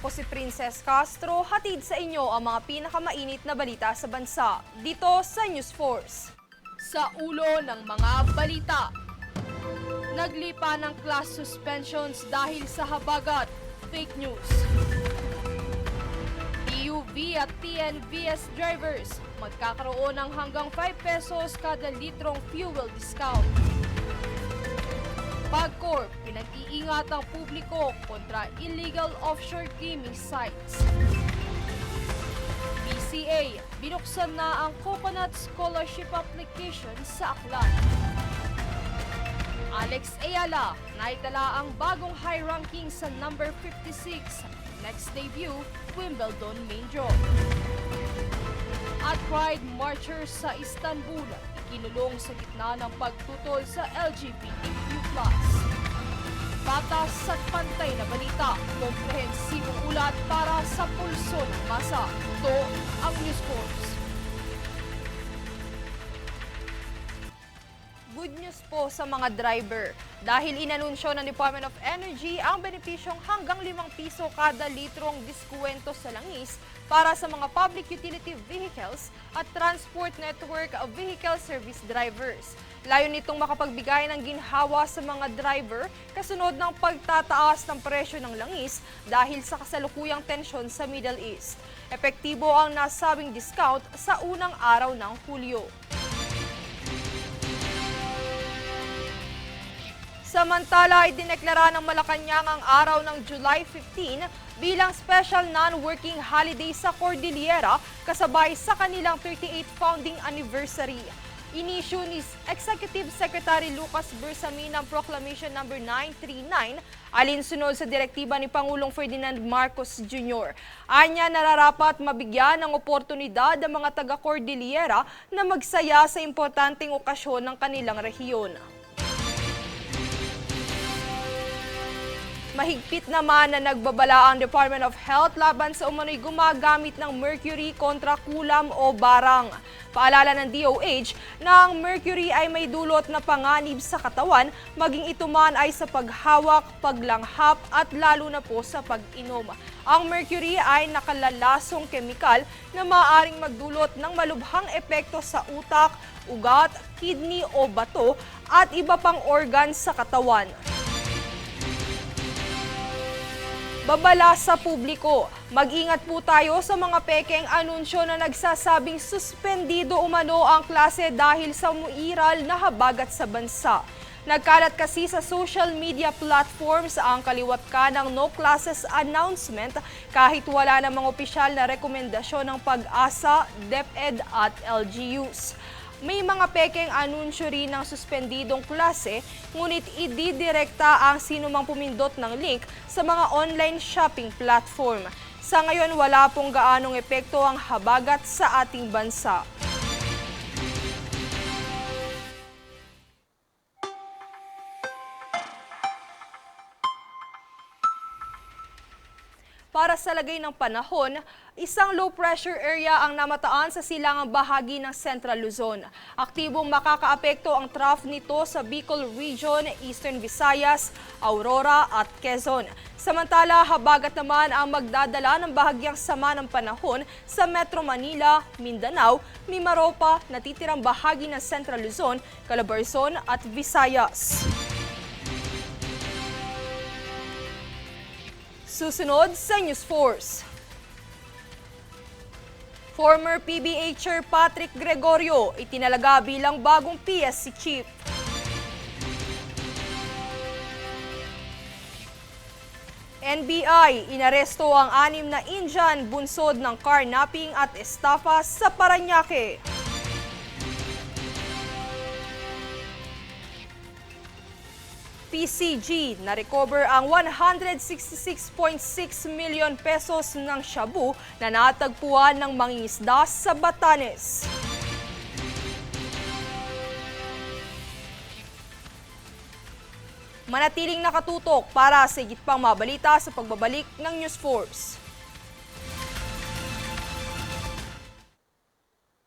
Ako si Princess Castro, hatid sa inyo ang mga pinakamainit na balita sa bansa, dito sa News Force. Sa ulo ng mga balita, naglipa ng class suspensions dahil sa habagat, fake news. PUV at TNVS drivers, magkakaroon ng hanggang 5 pesos kada litrong fuel discount. PAGCORP, pinag-iingat ang publiko kontra illegal offshore gaming sites. BCA, binuksan na ang Coconut Scholarship Application sa Aklan. Alex Ayala, naitala ang bagong high ranking sa number 56. Next debut, Wimbledon main draw. At Pride Marchers sa Istanbul, ikinulong sa gitna ng pagtutol sa LGBTQ+. Patas at pantay na balita, komprehensibong ulat para sa pulso ng masa. Ito ang News Force. Good news po sa mga driver dahil inanunsyo ng Department of Energy ang benepisyong hanggang 5 piso kada litrong diskwento sa langis para sa mga public utility vehicles at transport network vehicle service drivers. Layo nitong makapagbigay ng ginhawa sa mga driver kasunod ng pagtataas ng presyo ng langis dahil sa kasalukuyang tensyon sa Middle East. Epektibo ang nasabing discount sa unang araw ng Hulyo. Samantala, idineklara ng Malacanang ang araw ng July 15 bilang special non-working holiday sa Cordillera kasabay sa kanilang 38th founding anniversary. Inisyu ni Executive Secretary Lucas Bersamin ang Proclamation No. 939 alinsunod sa direktiba ni Pangulong Ferdinand Marcos Jr. Anya, nararapat mabigyan ng oportunidad ang mga taga-Cordillera na magsaya sa importanteng okasyon ng kanilang rehiyon. Mahigpit naman na nagbabala ang Department of Health laban sa umano'y gumagamit ng mercury kontra kulam o barang. Paalala ng DOH na ang mercury ay may dulot na panganib sa katawan, maging ito man ay sa paghawak, paglanghap at lalo na po sa pag-inom. Ang mercury ay nakalalasong kemikal na maaaring magdulot ng malubhang epekto sa utak, ugat, kidney o bato at iba pang organ sa katawan. Babala sa publiko, mag-ingat po tayo sa mga pekeng anunsyo na nagsasabing suspendido umano ang klase dahil sa umuiral na habagat sa bansa. Nagkalat kasi sa social media platforms ang kaliwat ka ng no classes announcement kahit wala namang opisyal na rekomendasyon ng Pag-asa, DepEd at LGUs. May mga pekeng anunsyo rin ng suspendidong klase, ngunit ididirekta ang sinumang pumindot ng link sa mga online shopping platform. Sa ngayon, wala pong gaanong epekto ang habagat sa ating bansa. Para sa lagay ng panahon, isang low pressure area ang namataan sa silangang bahagi ng Central Luzon. Aktibong makakaapekto ang trough nito sa Bicol Region, Eastern Visayas, Aurora at Quezon. Samantala, habagat naman ang magdadala ng bahagyang sama ng panahon sa Metro Manila, Mindanao, Mimaropa, natitirang bahagi ng Central Luzon, Calabarzon at Visayas. Susunod sa News Force. Former PBA Chair Patrick Gregorio itinalaga bilang bagong PSC Chief. NBI, inaresto ang 6 na Indian bunsod ng carnapping at estafa sa Parañaque. PCG, na-recover ang 166.6 million pesos ng shabu na natagpuan ng mangingisda sa Batanes. Manatiling nakatutok para sa higit pang mabalita sa pagbabalik ng News Force.